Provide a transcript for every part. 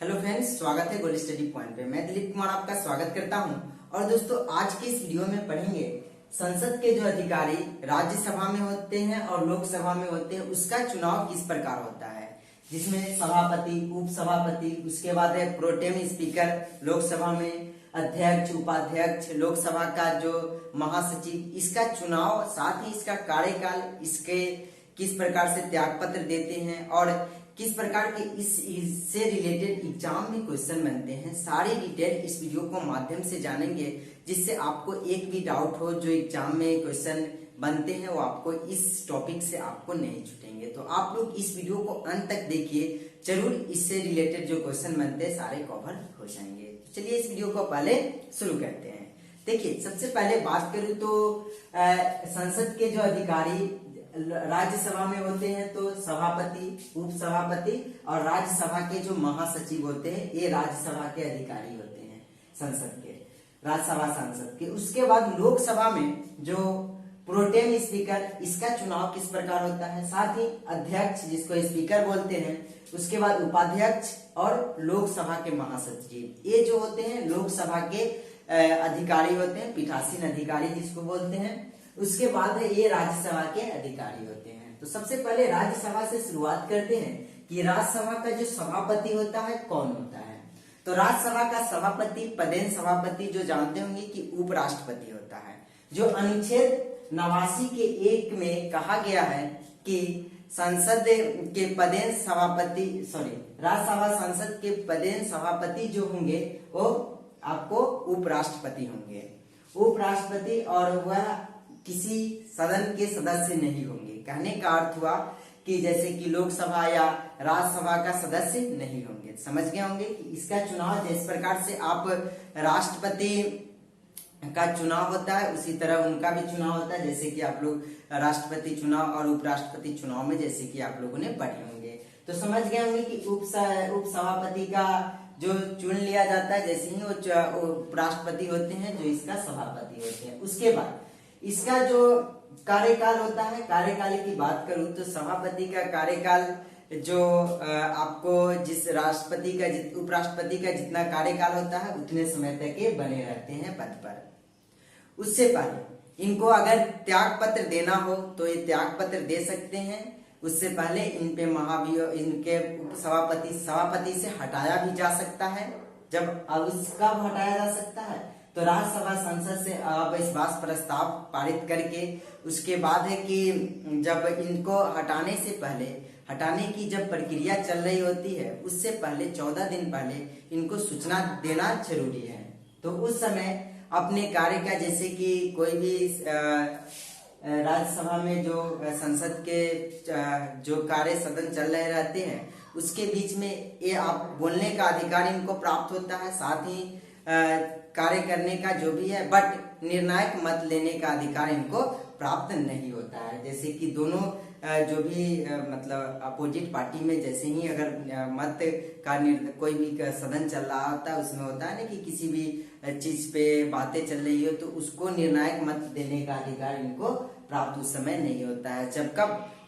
Hello friends, स्वागत है gold study point पे। मैं दिलीप कुमार आपका स्वागत करता हूं। और दोस्तों, आज के इस वीडियो में पढ़ेंगे संसद के जो अधिकारी राज्यसभा में होते हैं और लोकसभा में होते हैं, उसका चुनाव किस प्रकार होता है, जिसमें सभापति, उपसभापति, उसके बाद है प्रोटेम स्पीकर लोकसभा में, अध्यक्ष, उपाध्यक्ष, लोकसभा का जो महासचिव, इसका चुनाव, साथ ही इसका कार्यकाल, इसके किस प्रकार से त्याग पत्र देते हैं और किस प्रकार के इससे रिलेटेड एग्जाम में क्वेश्चन बनते हैं, सारी डिटेल इस वीडियो को माध्यम से जानेंगे, जिससे आपको एक भी डाउट हो जो एग्जाम में क्वेश्चन बनते हैं वो आपको इस टॉपिक से आपको नहीं छूटेंगे। तो आप लोग इस वीडियो को अंत तक देखिए, जरूर इससे रिलेटेड जो क्वेश्चन बनते हैं सारे कवर हो जाएंगे। तो चलिए इस वीडियो को पहले शुरू करते हैं। देखिए, सबसे पहले बात करूं तो संसद के जो अधिकारी राज्यसभा में होते हैं तो सभापति, उपसभापति और राज्यसभा के जो महासचिव होते हैं, ये राज्यसभा के अधिकारी होते हैं, संसद के, राज्यसभा सांसद के। उसके बाद लोकसभा में जो प्रोटेम स्पीकर, इसका चुनाव किस प्रकार होता है, साथ ही अध्यक्ष जिसको स्पीकर बोलते हैं, उसके बाद उपाध्यक्ष और लोकसभा के महासचिव, ये जो होते हैं लोकसभा के अधिकारी होते हैं, पीठासीन अधिकारी जिसको बोलते हैं। उसके बाद है ये राज्यसभा के अधिकारी होते हैं। तो सबसे पहले राज्यसभा से शुरुआत करते हैं कि राज्यसभा का जो सभापति होता है कौन होता है। तो राज्यसभा का सभापति, पदेन सभापति, जो जानते होंगे कि उपराष्ट्रपति होता है। जो अनुच्छेद 89 के 1 में कहा गया है कि संसद के पदेन सभापति, राज्यसभा संसद के पदेन सभापति जो होंगे वो आपको उपराष्ट्रपति होंगे, उपराष्ट्रपति, और वह किसी सदन के सदस्य नहीं होंगे। कहने का अर्थ हुआ कि जैसे कि लोकसभा या राज्यसभा का सदस्य नहीं होंगे। समझ गए होंगे कि इसका चुनाव जिस प्रकार से आप राष्ट्रपति का चुनाव होता है उसी तरह उनका भी चुनाव होता है, जैसे कि आप लोग राष्ट्रपति चुनाव और उपराष्ट्रपति चुनाव में जैसे कि आप लोगों ने पढ़े होंगे। तो समझ गए होंगे कि उपसभापति का जो चुन लिया जाता है, जैसे ही वो उपराष्ट्रपति होते हैं जो इसका सभापति होते हैं। उसके बाद इसका जो कार्यकाल होता है, कार्यकाल की बात करूं तो सभापति का कार्यकाल जो आपको जिस राष्ट्रपति का, उपराष्ट्रपति का जितना कार्यकाल होता है उतने समय तक ये बने रहते हैं पद पर। उससे पहले इनको अगर त्याग पत्र देना हो तो ये त्याग पत्र दे सकते हैं। उससे पहले इन पे इनके सभापति से हटाया भी जा सकता है। जब उसका हटाया जा सकता है तो राज्यसभा संसद से अविश्वास प्रस्ताव पारित करके, उसके बाद है कि जब इनको हटाने से पहले, हटाने की जब प्रक्रिया चल रही होती है उससे पहले 14 दिन पहले इनको सूचना देना जरूरी है। तो उस समय अपने कार्य का, जैसे कि कोई भी राज्यसभा में जो संसद के जो कार्य सदन चल रहे रहते हैं उसके बीच में ये आप बोलने का अधिकार इनको प्राप्त होता है, साथ ही कार्य करने का जो भी है, बट निर्णायक मत लेने का अधिकार इनको प्राप्त नहीं होता है। जैसे कि दोनों जो भी मतलब अपोजिट पार्टी में जैसे ही अगर मत का कोई भी सदन चल रहा होता है उसमें होता है ना कि किसी भी चीज पे बातें चल रही हो तो उसको निर्णायक मत देने का अधिकार इनको प्राप्त उस समय नहीं होता है।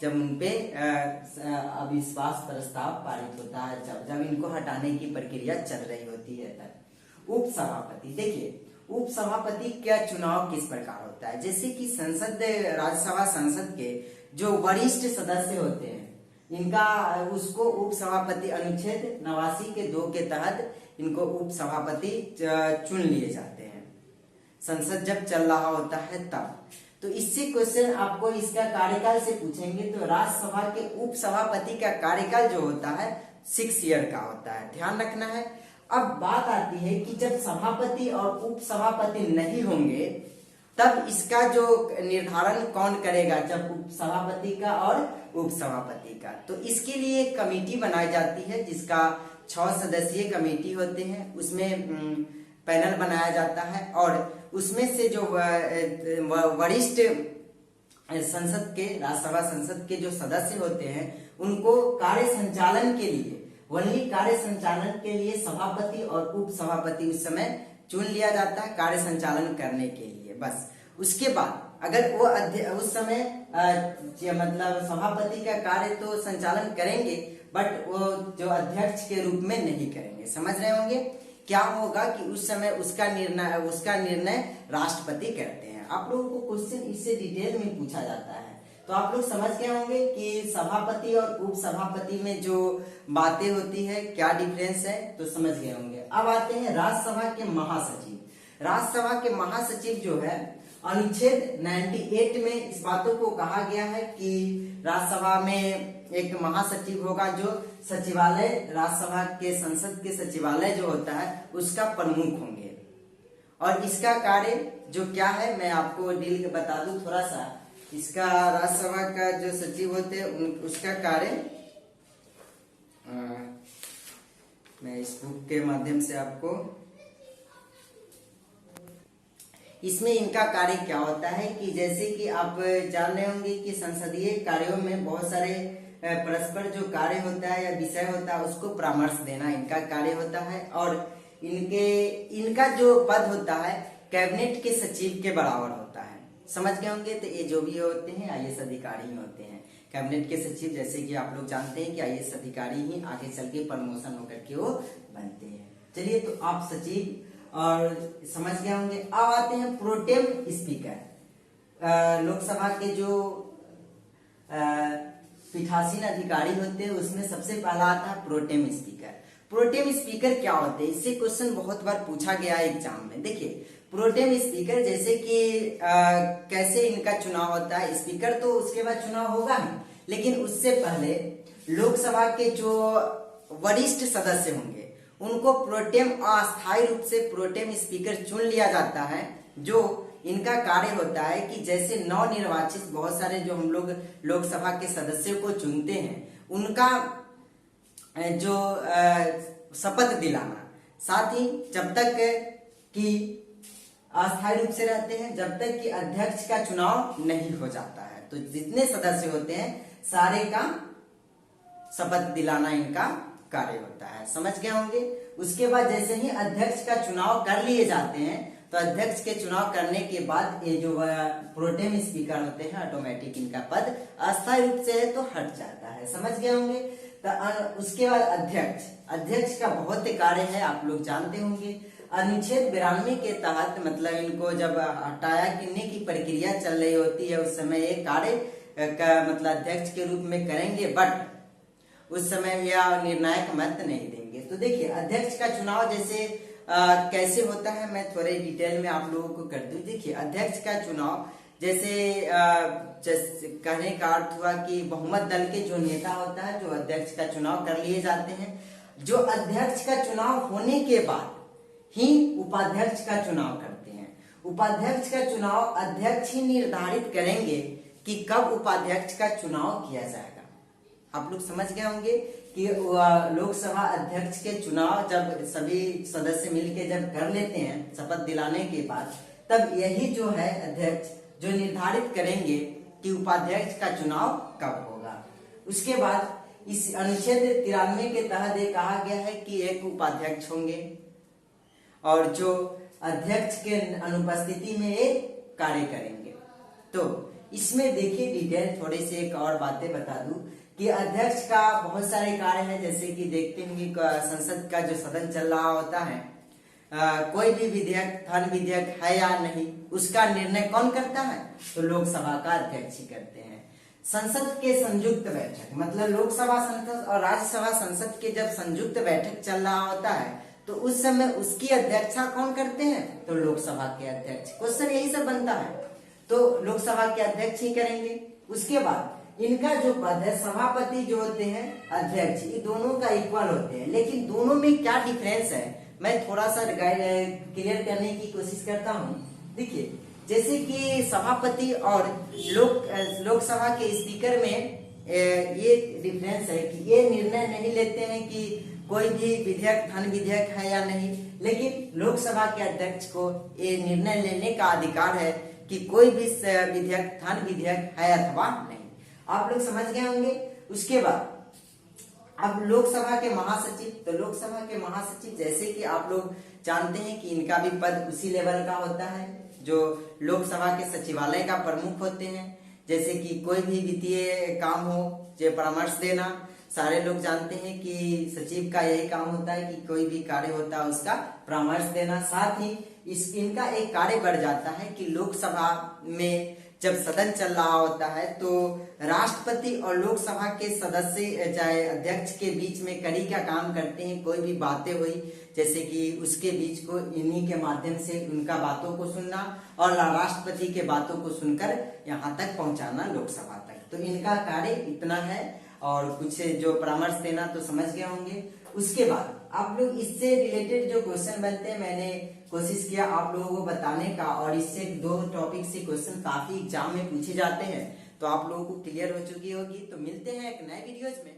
जब उनपे अविश्वास प्रस्ताव पारित होता है, जब इनको हटाने की प्रक्रिया चल रही होती है तब। उपसभापति, देखिए उपसभापति का चुनाव किस प्रकार होता है। जैसे कि संसद, राज्यसभा संसद के जो वरिष्ठ सदस्य होते हैं इनका, उसको उपसभापति अनुच्छेद 89 के 2 के तहत इनको उपसभापति चुन लिए जाते हैं, संसद जब चल रहा होता है तब। तो इससे क्वेश्चन आपको इसका कार्यकाल से पूछेंगे तो राज्यसभा के उपसभापति का कार्यकाल जो होता है 6 ईयर का होता है, ध्यान रखना है। अब बात आती है कि जब सभापति और उपसभापति नहीं होंगे तब इसका जो निर्धारण कौन करेगा, जब उपसभापति का और उपसभापति का। तो इसके लिए एक कमेटी बनाई जाती है जिसका 6 सदस्यीय कमेटी होते हैं, उसमें पैनल बनाया जाता है और उसमें से जो वरिष्ठ संसद के, राज्यसभा संसद के जो सदस्य होते हैं उनको कार्य संचालन के लिए, वही कार्य संचालन के लिए सभापति और उपसभापति उस समय चुन लिया जाता है कार्य संचालन करने के लिए, बस। उसके बाद अगर वो उस समय मतलब सभापति का कार्य तो संचालन करेंगे, बट वो जो अध्यक्ष के रूप में नहीं करेंगे। समझ रहे होंगे क्या होगा कि उस समय उसका निर्णय राष्ट्रपति करते हैं। आप लोगों को क्वेश्चन इससे डिटेल में पूछा जाता है, तो आप लोग समझ गए होंगे कि सभापति और उपसभापति में जो बातें होती है क्या डिफरेंस है, तो समझ गए होंगे। अब आते हैं राज्यसभा के महासचिव। राज्यसभा के महासचिव जो है अनुच्छेद 98 में इस बातों को कहा गया है कि राज्यसभा में एक महासचिव होगा जो सचिवालय, राज्यसभा के संसद के सचिवालय जो होता है उसका प्रमुख होंगे। और इसका कार्य जो क्या है मैं आपको डील के बता दूं थोड़ा सा। इसका राज्यसभा का जो सचिव होते हैं उसका कार्य मैं इस बुक के माध्यम से आपको, इसमें इनका कार्य क्या होता है कि जैसे कि आप जान रहे होंगे कि संसदीय कार्यों में बहुत सारे परस्पर जो कार्य होता है या विषय होता है उसको परामर्श देना इनका कार्य होता है। और इनका जो पद होता है कैबिनेट के सचिव के बराबर होता है। समझ गए होंगे। तो ये जो भी होते हैं आईएएस अधिकारी ही होते हैं। कैबिनेट के सचिव जैसे कि आप लोग जानते हैं कि आईएएस अधिकारी ही आगे चल के प्रमोशन होकर के वो बनते हैं। चलिए, तो आप सचिव और समझ गए होंगे। अब आते हैं प्रोटेम स्पीकर। लोकसभा के जो पीठासीन अधिकारी होते हैं उसमें सबसे पहला आता है प्रोटेम स्पीकर। प्रोटेम स्पीकर क्या होते हैं, इससे क्वेश्चन बहुत बार पूछा गया है एग्जाम में। देखिए, प्रोटेम स्पीकर जैसे कि कैसे इनका चुनाव होता है। स्पीकर तो उसके बाद चुनाव होगा ही, लेकिन उससे पहले लोकसभा के जो वरिष्ठ सदस्य होंगे उनको प्रोटेम अस्थायी रूप से प्रोटेम स्पीकर चुन लिया जाता है। जो इनका कार्य होता है कि जैसे नवनिर्वाचित बहुत सारे जो हम लोग लोकसभा के सदस्यों को चुनते हैं उनका जो शपथ दिलाना, साथ ही जब तक कि अस्थायी रूप से रहते हैं जब तक कि अध्यक्ष का चुनाव नहीं हो जाता है। तो जितने सदस्य होते हैं सारे का शपथ दिलाना इनका कार्य होता है। समझ गए होंगे। उसके बाद जैसे ही अध्यक्ष का चुनाव कर लिए जाते हैं तो अध्यक्ष के चुनाव करने के बाद ये जो प्रोटेम स्पीकर होते हैं ऑटोमेटिक इनका पद अस्थायी रूप से है तो हट जाता है। समझ गए होंगे। तो उसके बाद अध्यक्ष का बहुत कार्य है, आप लोग जानते होंगे। अनुच्छेद 92 के तहत मतलब इनको जब हटाया गिनने की प्रक्रिया चल रही होती है उस समय एक कार्य का मतलब अध्यक्ष के रूप में करेंगे, बट उस समय यह निर्णायक मत नहीं देंगे। तो देखिए, अध्यक्ष का चुनाव जैसे कैसे होता है मैं थोड़े डिटेल में आप लोगों को कर दूं। देखिए, अध्यक्ष का चुनाव जैसे कहने का अर्थ हुआ कि बहुमत दल के जो नेता होता है जो अध्यक्ष का चुनाव कर लिए जाते हैं। जो अध्यक्ष का चुनाव होने के बाद ही उपाध्यक्ष का चुनाव करते हैं। उपाध्यक्ष का चुनाव अध्यक्ष ही निर्धारित करेंगे कि कब उपाध्यक्ष का चुनाव किया जाएगा। आप लोग समझ गए होंगे कि लोकसभा अध्यक्ष के चुनाव जब सभी सदस्य मिलकर जब कर लेते हैं शपथ दिलाने के बाद, तब यही जो है अध्यक्ष जो निर्धारित करेंगे कि उपाध्यक्ष का चुनाव कब होगा। उसके बाद इस अनुच्छेद 93 के तहत ये कहा गया है कि एक उपाध्यक्ष होंगे और जो अध्यक्ष के अनुपस्थिति में ये कार्य करेंगे। तो इसमें देखिए डिटेल थोड़े से एक और बातें बता दूं कि अध्यक्ष का बहुत सारे कार्य हैं। जैसे कि देखते हैं कि संसद का जो सदन चल रहा होता है, कोई भी विधेयक धन विधेयक है या नहीं उसका निर्णय कौन करता है, तो लोकसभा का अध्यक्ष ही करते हैं। संसद के संयुक्त बैठक मतलब लोकसभा संसद और राज्यसभा संसद के जब संयुक्त बैठक चल रहा होता है तो उस समय उसकी अध्यक्षता कौन करते हैं, तो लोकसभा के अध्यक्ष। क्वेश्चन यही सब बनता है, तो लोकसभा के अध्यक्ष ही करेंगे। उसके बाद इनका जो पद है सभापति जो होते हैं अध्यक्ष, ये दोनों का इक्वल होते हैं। लेकिन दोनों में क्या डिफरेंस है मैं थोड़ा सा क्लियर करने की कोशिश करता हूँ। देखिए, जैसे कि सभापति और लोकसभा के स्पीकर में ये डिफरेंस है कि ये निर्णय नहीं लेते हैं कि कोई भी विधेयक धन विधेयक है या नहीं, लेकिन लोकसभा के अध्यक्ष को ये निर्णय लेने का अधिकार है कि कोई भी विधेयक धन विधेयक है अथवा नहीं। आप लोग समझ गए होंगे। उसके बाद अब लोकसभा के महासचिव, तो लोकसभा के महासचिव जैसे कि आप लोग जानते हैं कि इनका भी पद उसी लेवल का होता है जो लोकसभा के सचिवालय का प्रमुख होते हैं। जैसे कि कोई भी वित्तीय काम हो जो परामर्श देना, सारे लोग जानते हैं कि सचिव का यही काम होता है कि कोई भी कार्य होता है उसका परामर्श देना। साथ ही इनका एक कार्य बढ़ जाता है कि लोकसभा में जब सदन चल रहा होता है तो राष्ट्रपति और लोकसभा के सदस्य चाहे अध्यक्ष के बीच में कड़ी का काम करते हैं। कोई भी बातें हुई जैसे कि उसके बीच को इन्हीं के माध्यम से उनका बातों को सुनना और राष्ट्रपति के बातों को सुनकर यहाँ तक पहुंचाना लोकसभा तक। तो इनका कार्य इतना है और कुछ जो परामर्श देना तो समझ गए होंगे। उसके बाद आप लोग इससे रिलेटेड जो क्वेश्चन बनते हैं मैंने कोशिश किया आप लोगों को बताने का, और इससे 2 टॉपिक से क्वेश्चन काफी एग्जाम में पूछे जाते हैं तो आप लोगों को क्लियर हो चुकी होगी। तो मिलते हैं एक नए वीडियोज में।